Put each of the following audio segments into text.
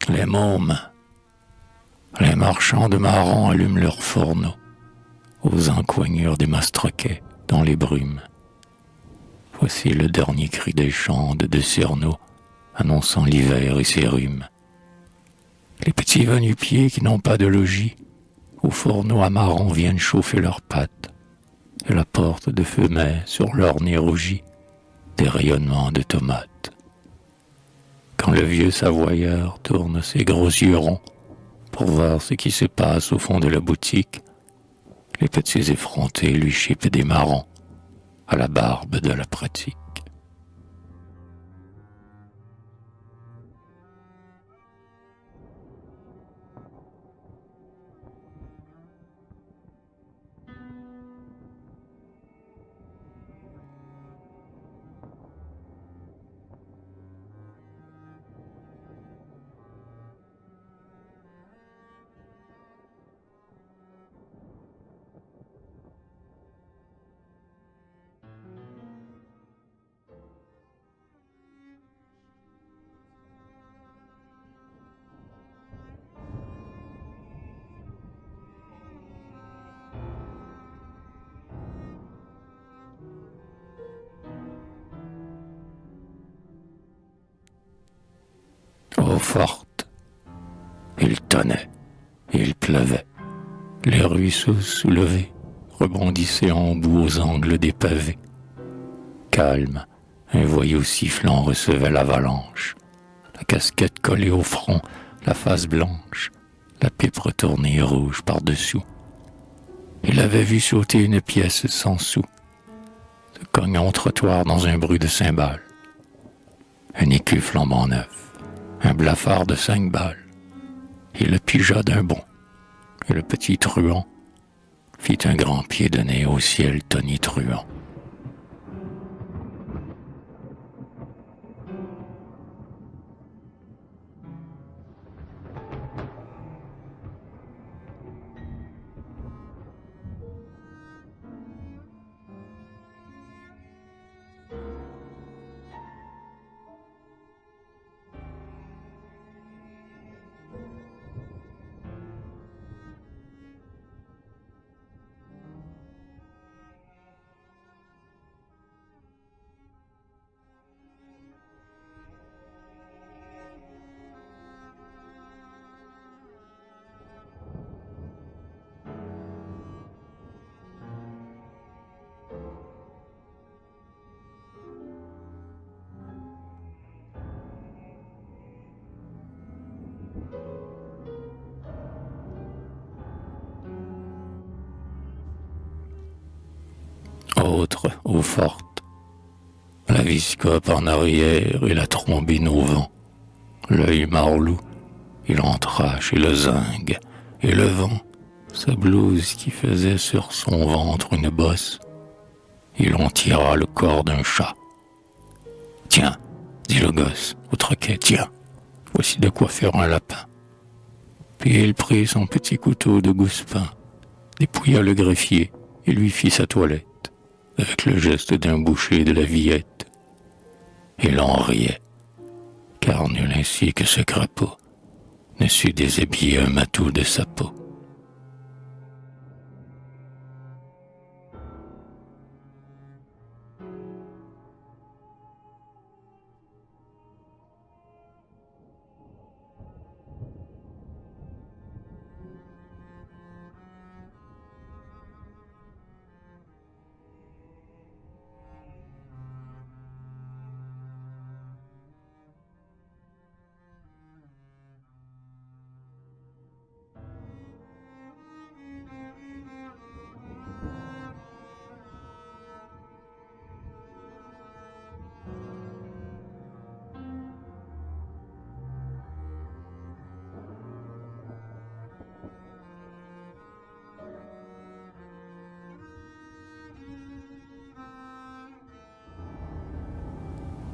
Les mômes, les marchands de marrons allument leurs fourneaux aux encoignures des mastroquets dans les brumes. Voici le dernier cri des chandes de Cernaux annonçant l'hiver et ses rhumes. Les petits va-nu-pieds qui n'ont pas de logis au fourneau à marrons viennent chauffer leurs pattes et la porte de feu met sur leur nez rougi des rayonnements de tomates. Quand le vieux savoyeur tourne ses gros yeux ronds pour voir ce qui se passe au fond de la boutique, les petits effrontés lui chipent des marrons à la barbe de la pratique. Eau forte, il tonnait, il pleuvait. Les ruisseaux soulevés rebondissaient en bout aux angles des pavés. Calme, un voyou sifflant recevait l'avalanche, la casquette collée au front, la face blanche, la pipe retournée rouge par-dessous. Il avait vu sauter une pièce sans sou, se cognant au trottoir dans un bruit de cymbales. Un écu flambant neuf, un blafard de 5 balles. Il le pigea d'un bond, et le petit truand fit un grand pied de nez au ciel tonitruant. Autre, eau forte, la viscope en arrière et la trombine au vent. L'œil marlou, il entra chez le zingue, et le vent, sa blouse qui faisait sur son ventre une bosse, il en tira le corps d'un chat. « Tiens, dit le gosse au troquet, tiens, voici de quoi faire un lapin. » Puis il prit son petit couteau de gousse-pain, dépouilla le greffier et lui fit sa toilette, avec le geste d'un boucher de la Villette. Il en riait, car nul ainsi que ce crapaud ne sut déshabiller un matou de sa peau.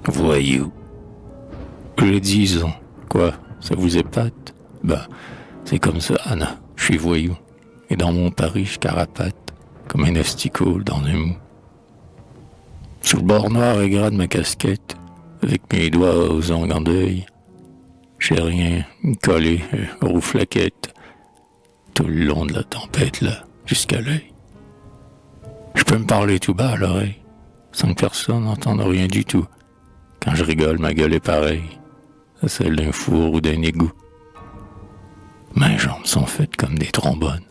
Voyou. Je disons, quoi, ça vous épate? Ben, c'est comme ça, Anna, je suis voyou. Et dans mon Paris, je carapate, comme un asticot dans un mou. Sur le bord noir et gras de ma casquette, avec mes doigts aux ongles en deuil, J'ai rien collé, rouflaquette, tout le long de la tempête, là, jusqu'à l'œil. Je peux me parler tout bas à l'oreille, sans que personne n'entende rien du tout. Quand je rigole, ma gueule est pareille à celle d'un four ou d'un égout. Mes jambes sont faites comme des trombones.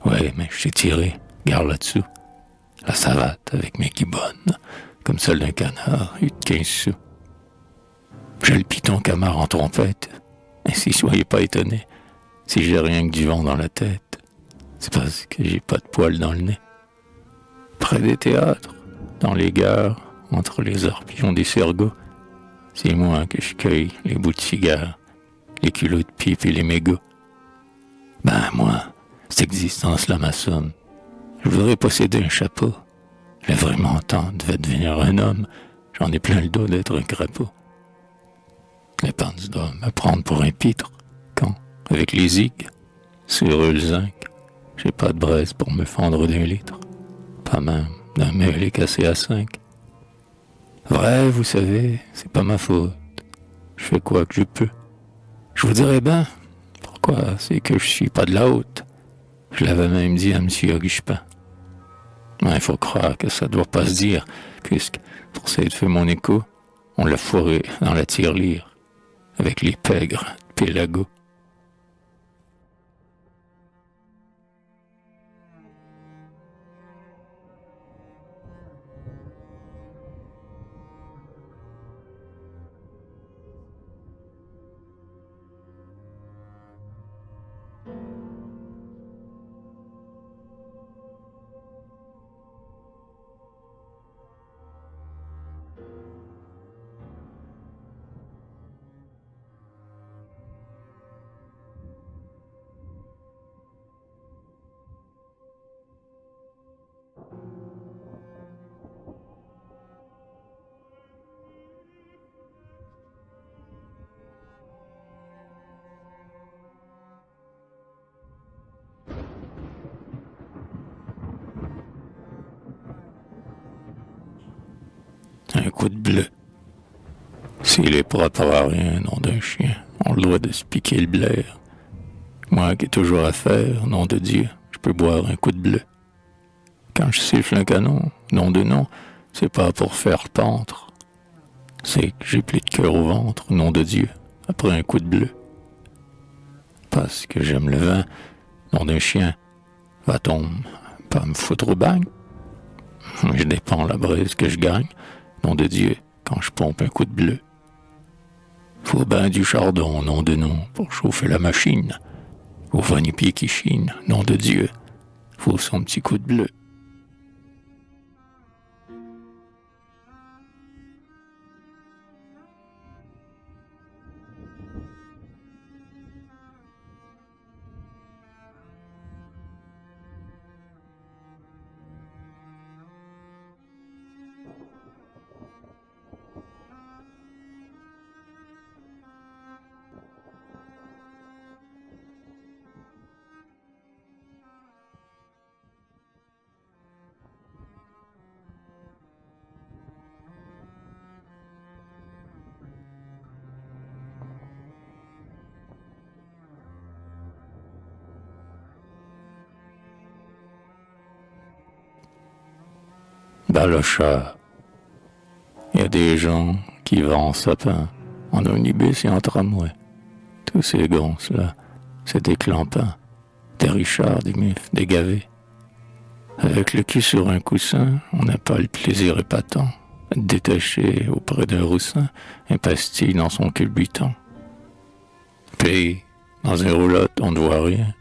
Ouais, mais je sais tirer, garde là-dessous. La savate avec mes guibonnes, comme celle d'un canard, et de 15 sous. J'ai le piton camard en trompette, ainsi soyez pas étonnés si j'ai rien que du vent dans la tête. C'est parce que j'ai pas de poils dans le nez. Près des théâtres, dans les gares, entre les arpions des cergots, c'est moi que je cueille les bouts de cigares, les culots de pipe et les mégots. Ben moi, cette existence-là m'assomme. Je voudrais posséder un chapeau. J'ai vraiment temps devait devenir un homme. J'en ai plein le dos d'être un crapaud. Les pants doivent me prendre pour un pitre. Quand, avec les zigues, sur eux le zinc, j'ai pas de braise pour me fendre d'un litre. Pas même d'un mêlé cassé à 5. Vrai, vous savez, c'est pas ma faute. Je fais quoi que je peux. Je vous dirais ben, pourquoi, c'est que je suis pas de la haute. Je l'avais même dit à M. Aguichepin. Mais il faut croire que ça doit pas se dire, puisque, pour s'être fait mon écho, on l'a fourré dans la tirelire, avec les pègres de Pélago. Un coup de bleu. S'il est propre à rien, nom d'un chien, on le doit de se piquer le blaire. Moi qui ai toujours à faire, nom de Dieu, je peux boire un coup de bleu. Quand je siffle un canon, nom de nom, c'est pas pour faire pentre. C'est que j'ai plus de cœur au ventre, nom de Dieu, après un coup de bleu. Parce que j'aime le vin, nom d'un chien, va-t-on pas me foutre au bagne? Je dépends la braise que je gagne, nom de Dieu, quand je pompe un coup de bleu. Faut ben du chardon, nom de nom, pour chauffer la machine. Faut vanille-pied qui chine, nom de Dieu, faut son petit coup de bleu. Dans le chat, il y a des gens qui vont en sapin, en omnibus et en tramway. Tous ces gonces-là, c'est des clampins, des richards, des mifs, des gavés. Avec le cul sur un coussin, on n'a pas le plaisir épatant, détaché auprès d'un roussin, un pastis dans son culbutant. Puis, dans un roulotte, on ne voit rien.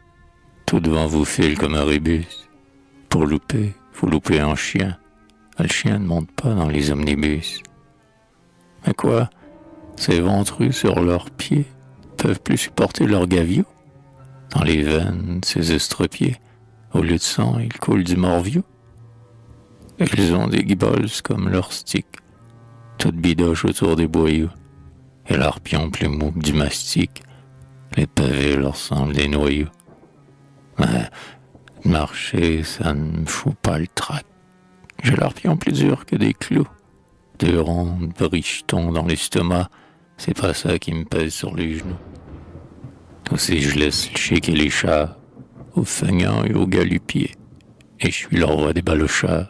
Tout devant vous file comme un rébus. Pour louper, faut louper en chien. Le chien ne monte pas dans les omnibus. Mais quoi, ces ventrus sur leurs pieds peuvent plus supporter leur gavio. Dans les veines, ces estropiés, au lieu de sang, il coule du morvio. Ils ont des guiboles comme leurs sticks, toutes bidoches autour des boyaux, et leurs pions plus mous que du mastic, les pavés leur semblent des noyaux. Mais marcher, ça ne me fout pas le trac. J'ai leurs pions plus durs que des clous, deux rondes brichetons dans l'estomac, c'est pas ça qui me pèse sur les genoux. Aussi, je laisse chiquer les chars, aux feignants et aux galupiers. Et je suis le roi des balochards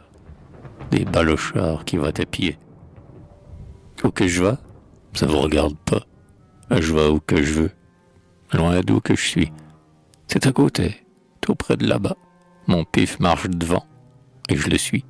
qui votent à pied. Où que je vais, ça vous regarde pas. Je vais où que je veux, loin d'où que je suis. C'est à côté, tout près de là-bas. Mon pif marche devant, et je le suis.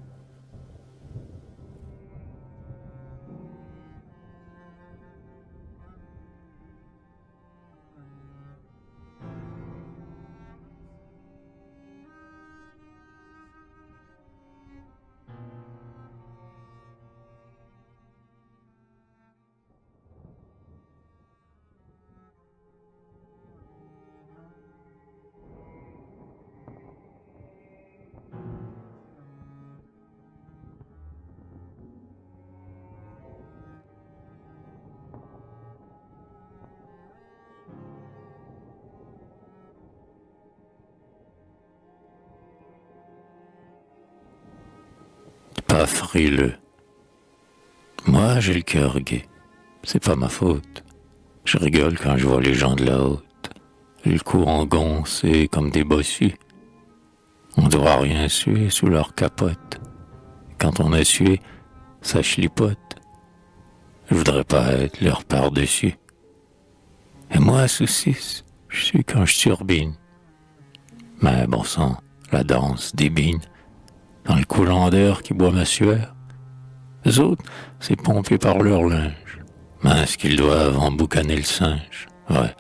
Pas frileux. Moi, j'ai le cœur gai. C'est pas ma faute. Je rigole quand je vois les gens de la haute. Le cou engoncé comme des bossus. On doit rien suer sous leur capote. Quand on a sué, ça chlipote. Je voudrais pas être leur par-dessus. Et moi, saucisse, je suis quand je turbine. Mais bon sang, la danse débine. Dans le coulant d'air qui boit ma sueur. Les autres, c'est pompé par leur linge. Mince qu'ils doivent emboucaner le singe. Ouais,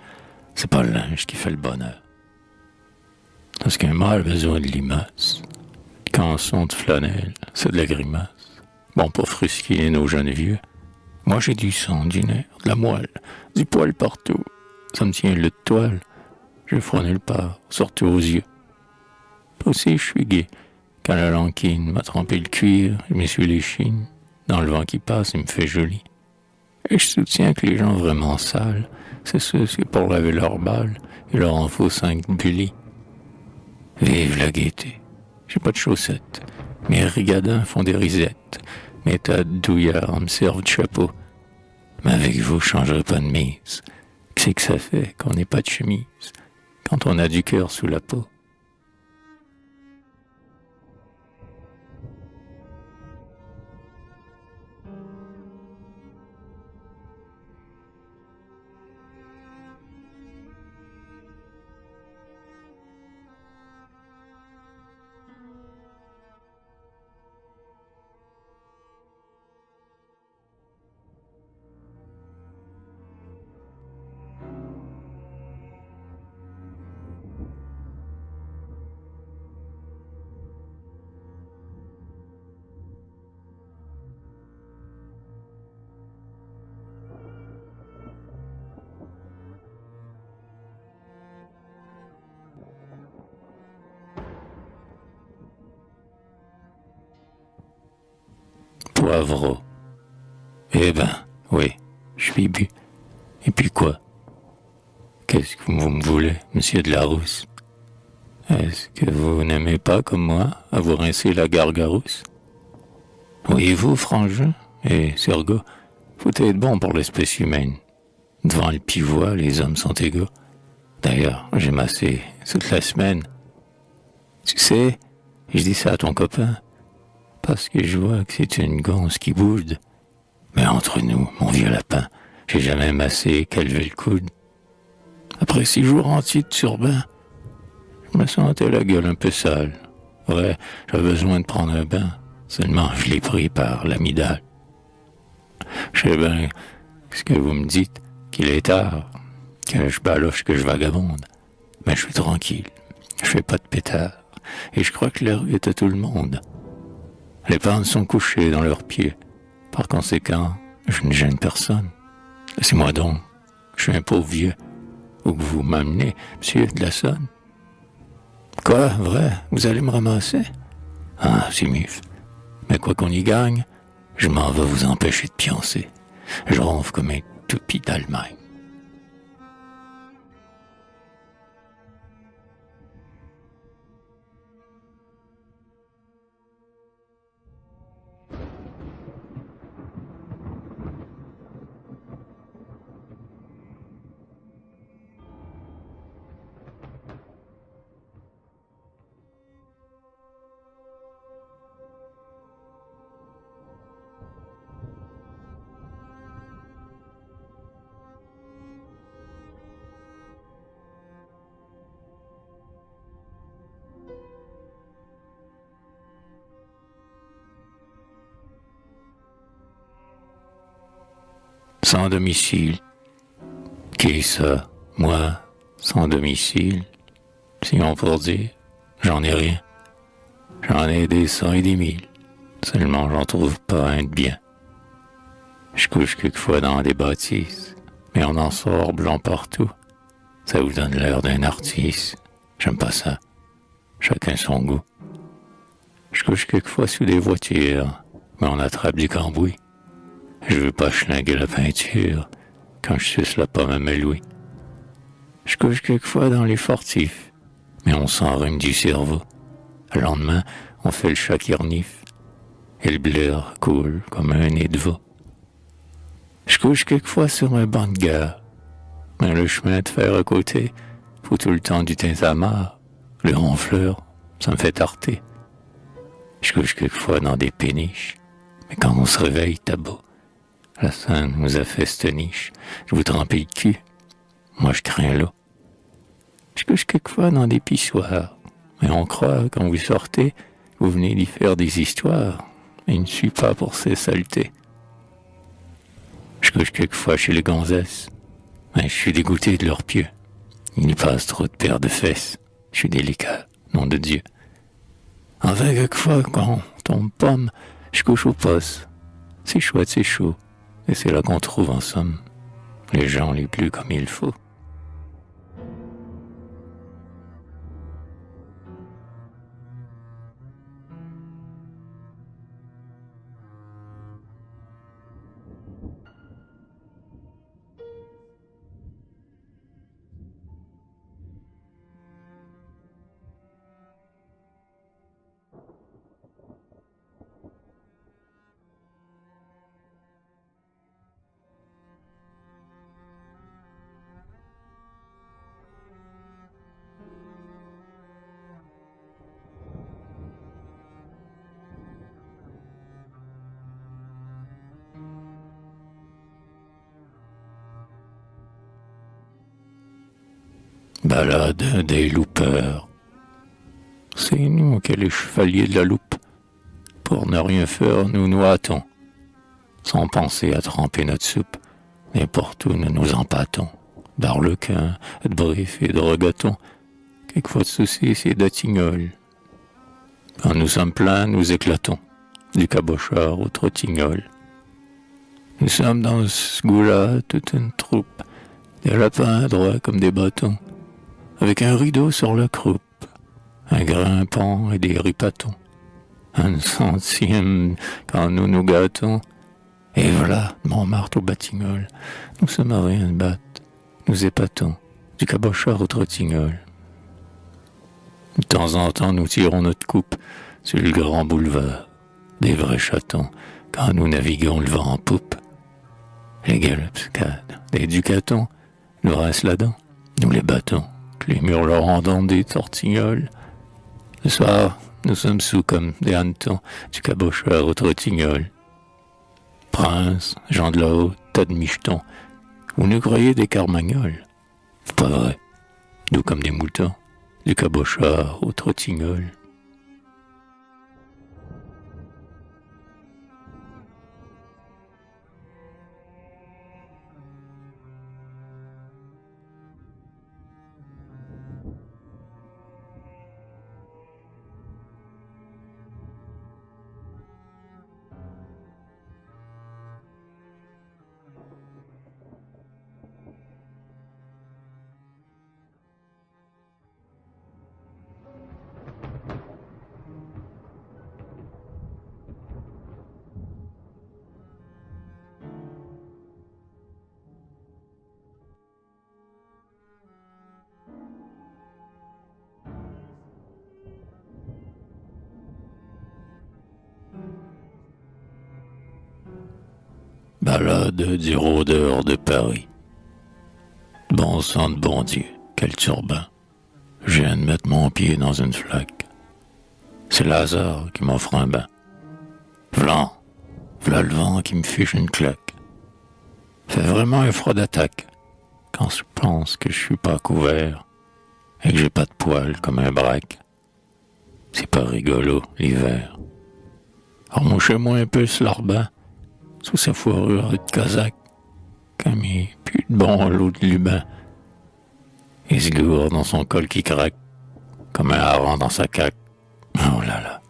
c'est pas le linge qui fait le bonheur. Parce qu'un mâle a besoin de limaces. Les cançons de flanelle, c'est de la grimace. Bon, pour frusquer nos jeunes vieux. Moi, j'ai du sang, du nerf, de la moelle, du poil partout. Ça me tient le de toile. Je froid nulle part, surtout aux yeux. Aussi, je suis gai. Quand la lanquine m'a trempé le cuir, je m'essuie les chines. Dans le vent qui passe, il me fait joli. Et je soutiens que les gens vraiment sales, c'est ceux qui, pour laver leurs balles, il leur en faut 5 bullies. Vive la gaieté. J'ai pas de chaussettes. Mes rigadins font des risettes. Mes tas de douillards me servent de chapeau. Mais avec vous, je changerai pas de mise. Qu'est-ce que ça fait qu'on n'ait pas de chemise quand on a du cœur sous la peau? Poivreau. Eh ben, oui, je suis bu. Et puis quoi? Qu'est-ce que vous me voulez, monsieur de la Rousse? Est-ce que vous n'aimez pas, comme moi, à vous rincer la gargarousse? Oui, vous, frangin, et Sergo, faut être bon pour l'espèce humaine. Devant le pivoine, les hommes sont égaux. D'ailleurs, j'ai massé toute la semaine. Tu sais, je dis ça à ton copain, parce que je vois que c'est une gonce qui boude. Mais entre nous, mon vieux lapin, j'ai jamais massé qu'elle lever le coude. Après 6 jours entiers de turbin, je me sentais la gueule un peu sale. Ouais, j'avais besoin de prendre un bain. Seulement, je l'ai pris par l'amidale. Je sais bien ce que vous me dites, qu'il est tard, que je baloche, que je vagabonde. Mais je suis tranquille. Je fais pas de pétard. Et je crois que la rue est à tout le monde. Les pentes sont couchées dans leurs pieds. Par conséquent, je ne gêne personne. Laissez-moi donc. Je suis un pauvre vieux. Où que vous m'amenez, monsieur de la Sonne? Quoi, vrai? Vous allez me ramasser? Ah, c'est mif. Mais quoi qu'on y gagne, je m'en vais vous empêcher de pioncer. Je ronfle comme un toupie d'Allemagne. sans domicile. Qui est ça? Moi, sans domicile. Sinon pour dire, j'en ai rien. J'en ai des cents et des mille. Seulement j'en trouve pas un de bien. Je couche quelquefois dans des bâtisses, mais on en sort blanc partout. Ça vous donne l'air d'un artiste. J'aime pas ça. Chacun son goût. Je couche quelquefois sous des voitures, mais on attrape du cambouis. Je veux pas schlinguer la peinture quand je suce la pomme à Meloui. Je couche quelquefois dans les fortifs, mais on s'enrhume du cerveau. Le lendemain, on fait le chat qui renifle, et le blaire coule comme un nez de veau. Je couche quelquefois sur un banc de gare, mais le chemin de fer à côté faut tout le temps du tintamarre. Le ronfleur, ça me fait tarter. Je couche quelquefois dans des péniches, mais quand on se réveille, t'as beau. La Seine nous a fait cette niche. Je vous trempez le cul. Moi, je crains l'eau. Je couche quelquefois dans des pissoirs, mais on croit, quand vous sortez, vous venez d'y faire des histoires, et il ne suit pas pour ces saletés. Je couche quelquefois chez les gonzesses, mais je suis dégoûté de leurs pieux. Ils y passent trop de paires de fesses. Je suis délicat, nom de Dieu. Enfin, quelquefois, quand on tombe pomme, je couche au poste. C'est chouette, c'est chaud. Et c'est là qu'on trouve, en somme, les gens les plus comme il faut. Balade des loupeurs. C'est nous qui les chevaliers de la loupe. Pour ne rien faire, nous nous hâtons, sans penser à tremper notre soupe. N'importe où nous nous empâtons, d'arlequins, de briefs et de regatons. Quelquefois de soucis, c'est d'atignol. Quand nous sommes pleins, nous éclatons, du cabochard au trottignol. Nous sommes dans ce goût-là toute une troupe, des lapins droits comme des bâtons, avec un rideau sur la croupe, un grimpant et des ripatons, un centième quand nous nous gâtons, et voilà, Montmartre au Batignolles, nous sommes à rien de battre, nous épatons, du cabochard au trottignol. De temps en temps, nous tirons notre coupe sur le grand boulevard, des vrais chatons, quand nous naviguons le vent en poupe. Les galopscades, des ducatons, nous rince la dent, nous les battons. Les murleurs dans des tortignoles. Le soir, nous sommes sous comme des hannetons, du cabochard au trottignol. Prince, gens de la haute, tas de michetons, vous nous croyez des carmagnols? Pas vrai, doux comme des moutons, du cabochard au trottignol. Balade du rôdeur de Paris. Bon sang de bon Dieu, quel turban. Je viens de mettre mon pied dans une flaque. C'est Lazare qui m'offre un bain. V'là le vent qui me fiche une claque. Fait vraiment un froid d'attaque quand je pense que je suis pas couvert et que j'ai pas de poils comme un braque. C'est pas rigolo l'hiver. Remouchez-moi un peu ce larbin sous sa fourrure de casaque. comme il pue de bon l'eau de Lubin. Il se gourde dans son col qui craque, comme un hareng dans sa caque. Oh là là,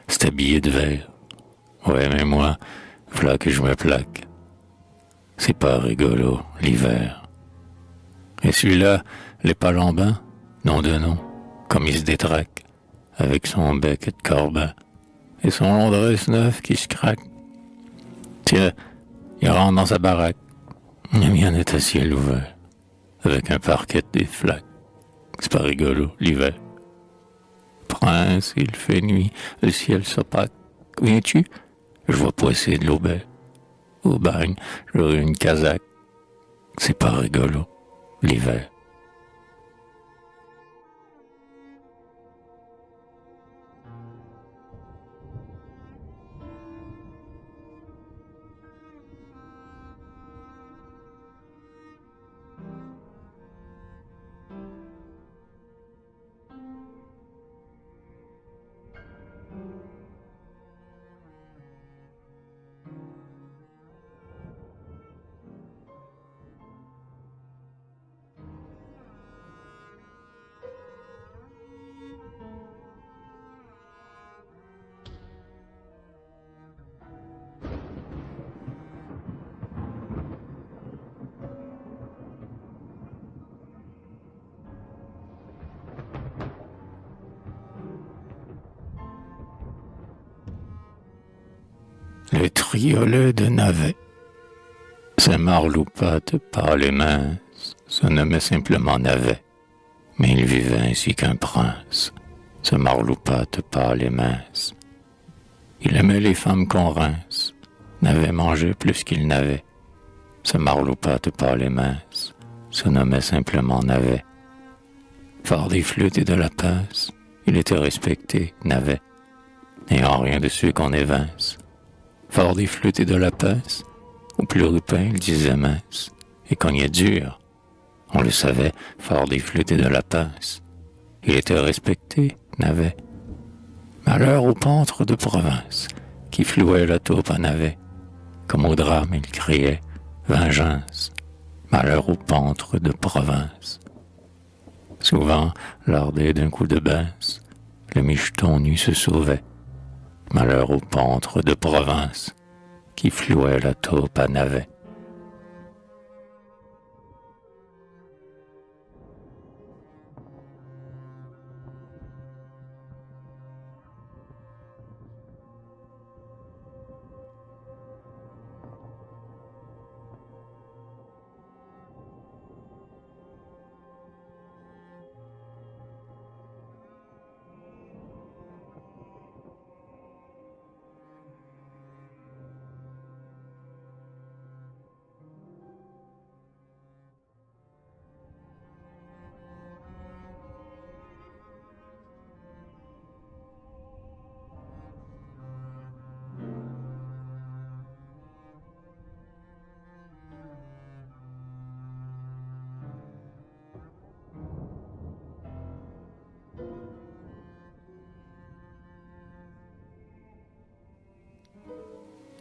c'est habillé de verre. Ouais, mais moi, voilà que je me plaque. C'est pas rigolo, l'hiver. Et celui-là, les palambins, nom de nom, comme il se détraque, avec son bec de corbin, et son long dresse neuf qui se craque. Tiens, il rentre dans sa baraque. Le mien est à ciel ouvert, avec un parquet des flaques. C'est pas rigolo, l'hiver. Prince, il fait nuit, le ciel s'opaque. Viens-tu? Je vois poisser de l'aubert. Au bagne, j'aurai une casaque. C'est pas rigolo, l'hiver. Le triolet de Navet. Saint-Marloupate par les mains se nommait simplement Navet, mais il vivait ainsi qu'un prince. Saint-Marloupate par les minces. Il aimait les femmes qu'on rince, Navet mangeait plus qu'il n'avait. Saint-Marloupate par les minces se nommait simplement Navet. Fort des flûtes et de la pince, il était respecté, Navet, n'ayant rien de ceux qu'on évince. Fort des flûtes et de la pince, au plus rupin, il disait mince, et cognait dur. On le savait, fort des flûtes et de la pince. Il était respecté, Navet. Malheur au pantre de province, qui flouait la taupe à Navet. Comme au drame, il criait, vengeance. Malheur au pantre de province. Souvent, lardé d'un coup de pince, le micheton nu se sauvait. Malheur au pantre de province, qui flouait la taupe à Navet.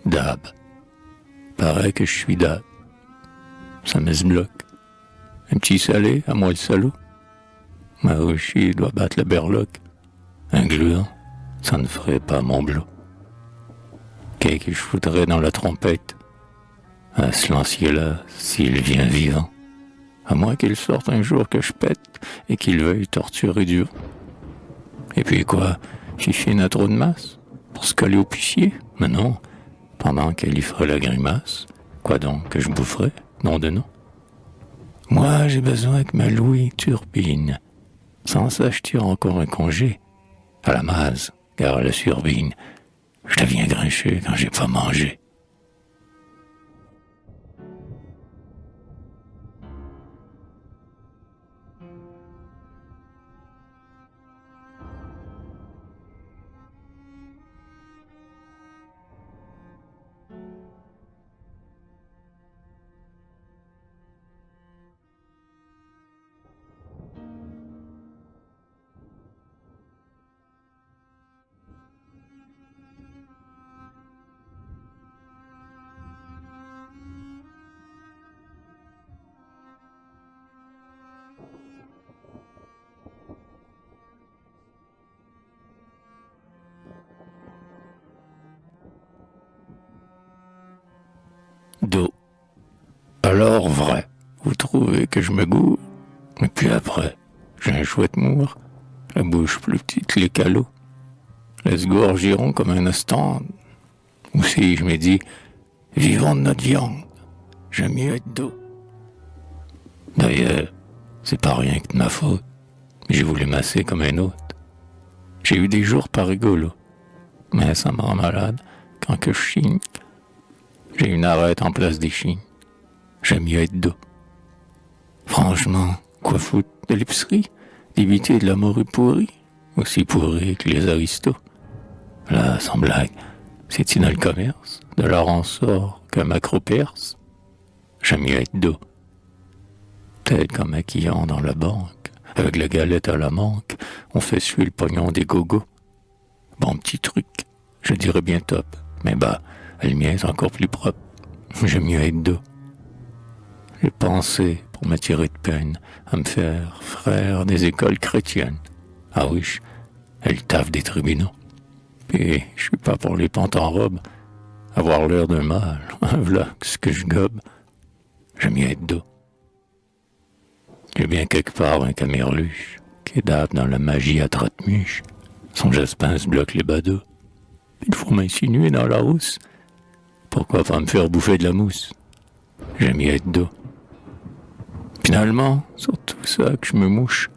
Dab. Paraît que je suis dab. Ça me se bloque. Un petit salé, à moi le salaud. Ma rochie doit battre le berloque. Un gluant, ça ne ferait pas mon blot. Qu'est-ce que je foutrais dans la trompette? À ce lancier-là, s'il vient vivant. À moins qu'il sorte un jour que je pète et qu'il veuille torturer dur. Et puis quoi, chichine à trop de masse? Pour se coller au pucier? Mais non, pendant qu'elle y ferait la grimace. Quoi donc que je boufferais? Non de non. Moi, j'ai besoin que ma Louis turbine. Sans ça, je tire encore un congé. À la mase, car à la surbine, je deviens grinché quand j'ai pas mangé. vous trouvez que je me gourre? Et puis après, j'ai un chouette mour, la bouche plus petite que les calots, laisse gorgiront comme un ostende. Aussi, je me dis, vivons de notre viande, j'aime mieux être dos. D'ailleurs, c'est pas rien que de ma faute. J'ai voulu masser comme un autre. J'ai eu des jours pas rigolos, mais ça me rend malade quand que je chigne. J'ai une arête en place des chignes. J'aime mieux être dos. Franchement, quoi foutre de l'épicerie? D'éviter de la morue pourrie, aussi pourrie que les aristos. Là, sans blague, c'est-il dans le commerce, de l'or en sort qu'un macro perce? J'aime mieux être dos. Tel qu'un maquillant dans la banque, avec la galette à la manque, on fait suer le pognon des gogos. Bon petit truc, je dirais bien top, mais bah, le mien est encore plus propre. J'aime mieux être dos. J'ai pensé, pour m'attirer de peine, à me faire frère des écoles chrétiennes. Ah oui, elle taffe des tribunaux. Puis, je suis pas pour les pentes en robe. Avoir l'air d'un mâle, voilà ce que je gobe. J'aime mieux être dos. J'ai bien quelque part un camerluche qui date dans la magie à tratte-muche. Son jaspin se bloque les badauds. Il faut m'insinuer dans la housse. Pourquoi pas me faire bouffer de la mousse? J'aime mieux être dos. Finalement, sur tout ça que je me mouche,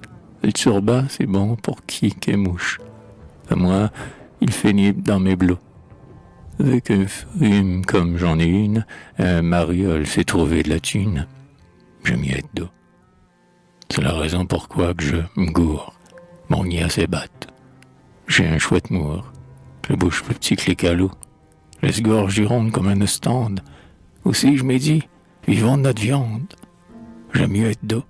le turban c'est bon pour qui qu'est mouche. À moi, il fait nid dans mes blots. Avec un frime comme j'en ai une, un mariole s'est trouvé de la thune. J'aime mieux être dos. C'est la raison pourquoi que je me gourre. Mon nid à ses battes. J'ai un chouette mour, la bouche plus petit que les calots, laisse gorge ronde comme un stand. Aussi je m'ai dit, vivons de notre viande. J'aime mieux être dos.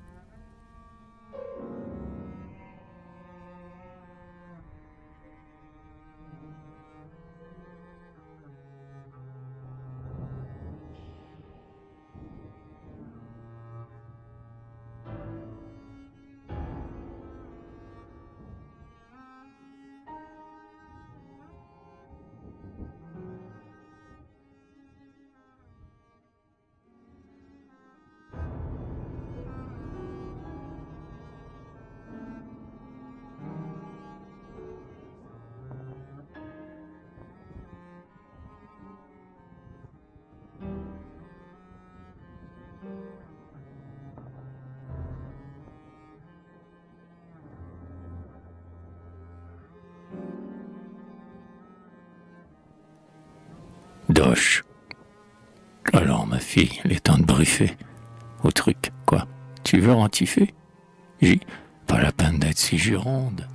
Doche. Alors ma fille, il est temps de briefer. Au truc, quoi? Tu veux rentiffer? Pas la peine d'être si gironde.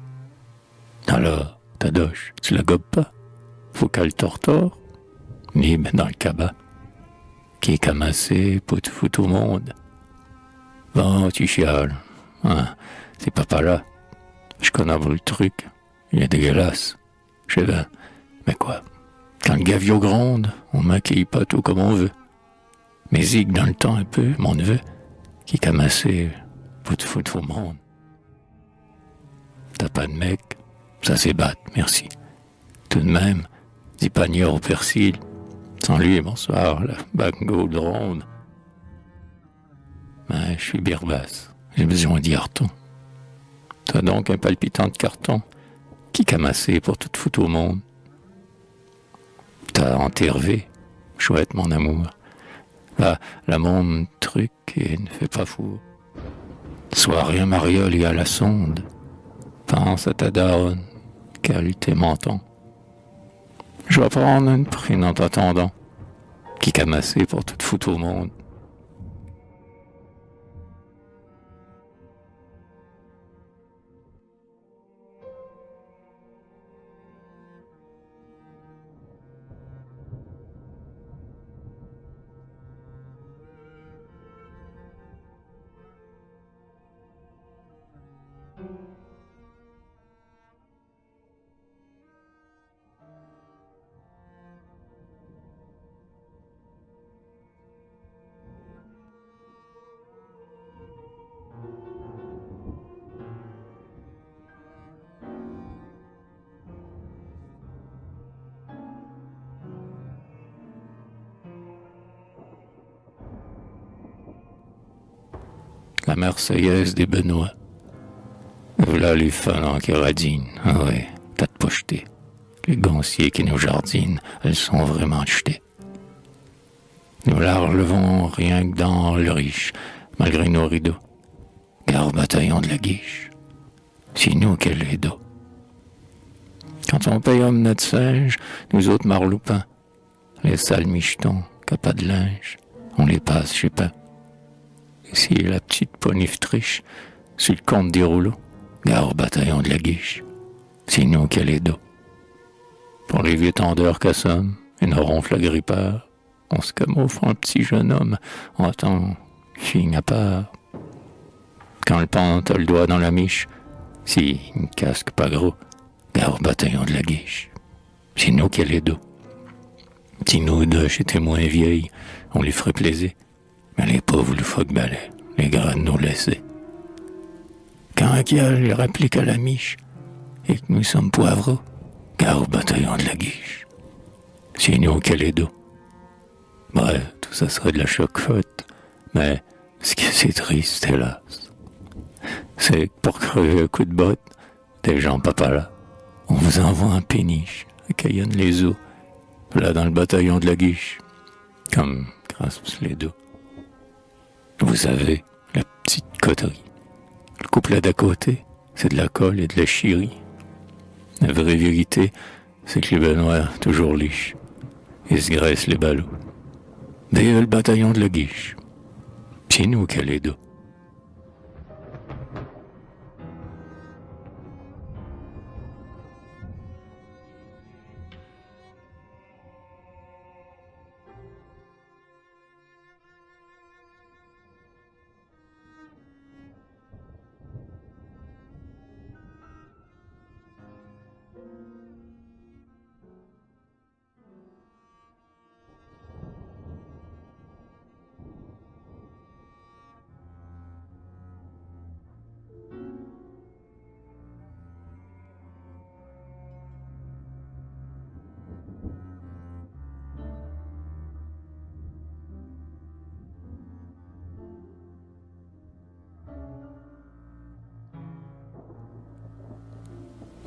Alors, ta doche, tu la gobes pas? Faut qu'elle tortore? Nib dans le cabas. Qui est camassé, pour te foutre au monde. Bon, tu chiales. Hein, c'est papa là. Je connais le truc. Il est dégueulasse. Je sais bien. Mais quoi? Quand le gavio gronde, on maquille pas tout comme on veut. Mais zig dans le temps un peu, mon neveu, qui est camassé, pour te foutre au monde. T'as pas de mec? Ça c'est batte, merci. Tout de même, dis panier au persil. Sans lui, bonsoir, la bango de ronde. Mais je suis birbasse, j'ai besoin d'yarton. T'as donc un palpitant de carton qui camassé pour tout foutre au monde. T'as entervé, chouette mon amour. La monde truc et ne fait pas fou. Sois rien mariole et à la sonde. Pense à ta daronne, cale tes mentons. Je vais prendre une prime en t'attendant, qui camassé pour tout foutre au monde. la Marseillaise des Benoît. Voilà les fans en caradine, ah ouais, tas de pochetés. Les gonciers qui nous jardinent, elles sont vraiment jetées. Nous la relevons rien que dans le riche, malgré nos rideaux. Gare au bataillon de la Guiche, c'est nous qu'elle est dos. Quand on paye homme notre singe, nous autres marloupins, les sales michetons, qu'a pas de linge, on les passe chez pain. Et si la petite poniftriche, sur le compte des rouleaux, gare au bataillon de la Guiche, c'est nous qu'elle est dos. Pour les vieux tendeurs qu'à somme, et nos ronfles agrippeurs, on se camoufle un petit jeune homme, en tant chigne à part. Quand le pente a le doigt dans la miche, si une casque pas gros, gare au bataillon de la Guiche, c'est nous qu'elle est dos. Si nous deux j'étais moins vieilles, on lui ferait plaisir, mais les pauvres le phoque balai, les grains nous laissaient. Quand un gueule réplique à la miche, et que nous sommes poivreaux, gare au bataillon de la Guiche, c'est nous qu'elle est dos. Bref, tout ça serait de la choc-faute, mais ce qui est triste, hélas, c'est que pour crever un coup de botte, des gens papa là, on vous envoie un péniche à Cayenne les eaux, là dans le bataillon de la Guiche, comme grâce les dos. Vous savez, la petite coterie, le couplet d'à côté, c'est de la colle et de la chirie. La vraie vérité, c'est que les Benoît, toujours liches, ils se graissent les ballots. D'ailleurs, le bataillon de la Guiche, c'est nous qu'elle est dos.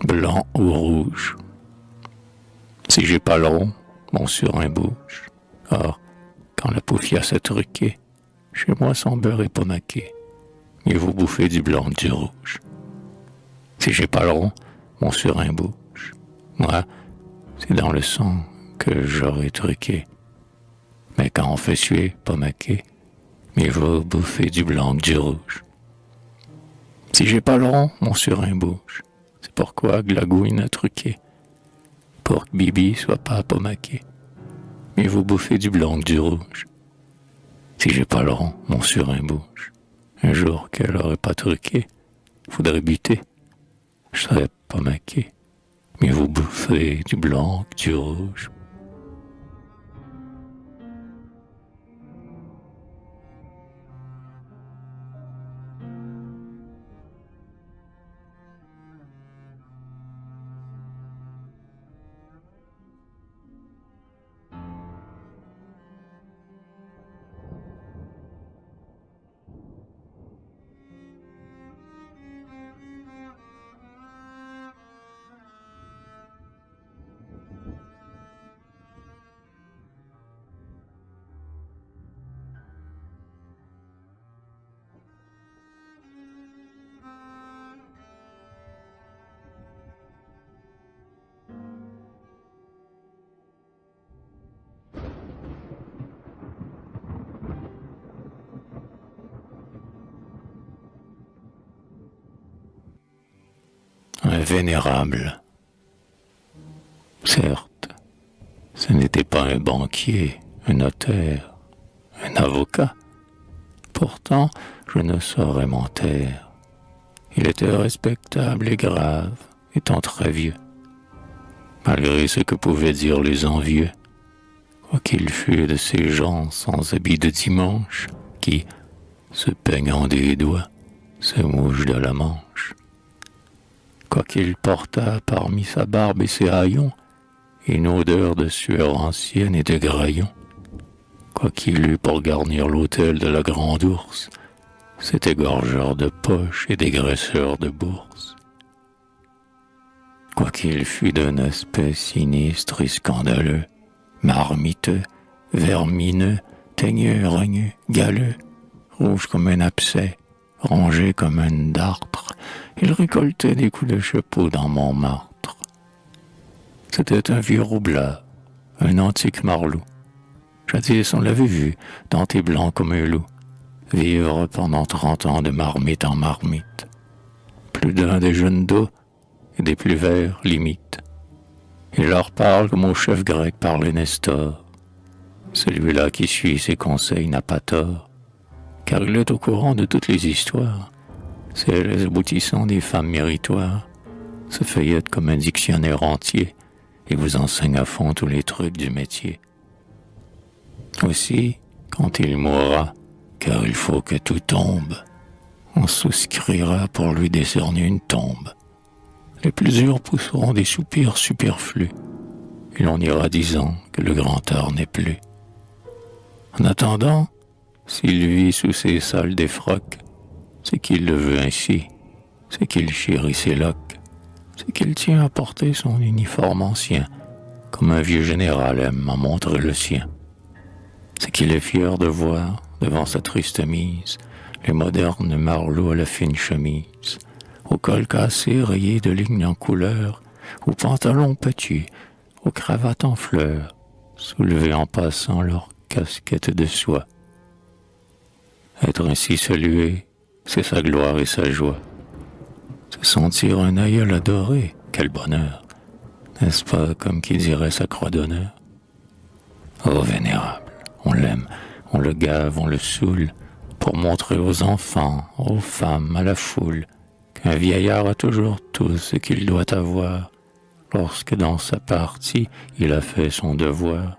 Blanc ou rouge. Si j'ai pas le rond, mon surin bouge. Or, quand la paufiasse a truqué, chez moi son beurre est pas maqué. Mieux vous bouffez du blanc que du rouge. Si j'ai pas le rond, mon surin bouge. Moi, c'est dans le sang que j'aurais truqué. Mais quand on fait suer, pas maqué, mieux vous bouffez du blanc que du rouge. Si j'ai pas le rond, mon surin bouge. C'est pourquoi Glagouine a truqué, pour que Bibi soit pas pomaqué. Mais vous bouffez du blanc que du rouge. Si j'ai pas le rond, mon surin bouge. Un jour qu'elle aurait pas truqué, faudrait buter. Je serais pomaqué. Mais vous bouffez du blanc que du rouge. Un vénérable. Certes, ce n'était pas un banquier, un notaire, un avocat. Pourtant, je ne saurais m'en taire. Il était respectable et grave, étant très vieux. Malgré ce que pouvaient dire les envieux, quoiqu'il fût de ces gens sans habit de dimanche, qui, se peignant des doigts, se mouchent de la manche. Quoiqu'il portât parmi sa barbe et ses haillons une odeur de sueur ancienne et de graillon, quoiqu'il eût pour garnir l'autel de la grande ours cet égorgeur de poches et dégraisseur de bourses. Quoiqu'il fût d'un aspect sinistre et scandaleux, marmiteux, vermineux, teigneux, rogneux, galeux, rouge comme un abcès, rongé comme un dartre, il récoltait des coups de chapeau dans Montmartre. C'était un vieux roublard, un antique marlot. Jadis on l'avait vu, denté blanc comme un loup, vivre pendant 30 ans de marmite en marmite. Plus d'un des jeunes d'eau et des plus verts limite. Il leur parle comme au chef grec parlait Nestor. Celui-là qui suit ses conseils n'a pas tort, car il est au courant de toutes les histoires, c'est les aboutissants des femmes méritoires, se feuillette comme un dictionnaire entier et vous enseigne à fond tous les trucs du métier. Aussi, quand il mourra, car il faut que tout tombe, on souscrira pour lui décerner une tombe. Les plusieurs pousseront des soupirs superflus, et l'on ira disant que le grand art n'est plus. En attendant, s'il vit sous ses sales défroques, c'est qu'il le veut ainsi, c'est qu'il chérit ses loques, c'est qu'il tient à porter son uniforme ancien, comme un vieux général aime à montrer le sien. C'est qu'il est fier de voir, devant sa triste mise, les modernes marlots à la fine chemise, au col cassé rayé de lignes en couleur, aux pantalons petits, aux cravates en fleurs, soulevés en passant leur casquette de soie. Être ainsi salué, c'est sa gloire et sa joie. Se sentir un aïeul adoré, quel bonheur, n'est-ce pas comme qui dirait sa croix d'honneur? Oh vénérable, on l'aime, on le gave, on le saoule, pour montrer aux enfants, aux femmes, à la foule, qu'un vieillard a toujours tout ce qu'il doit avoir, lorsque dans sa partie il a fait son devoir.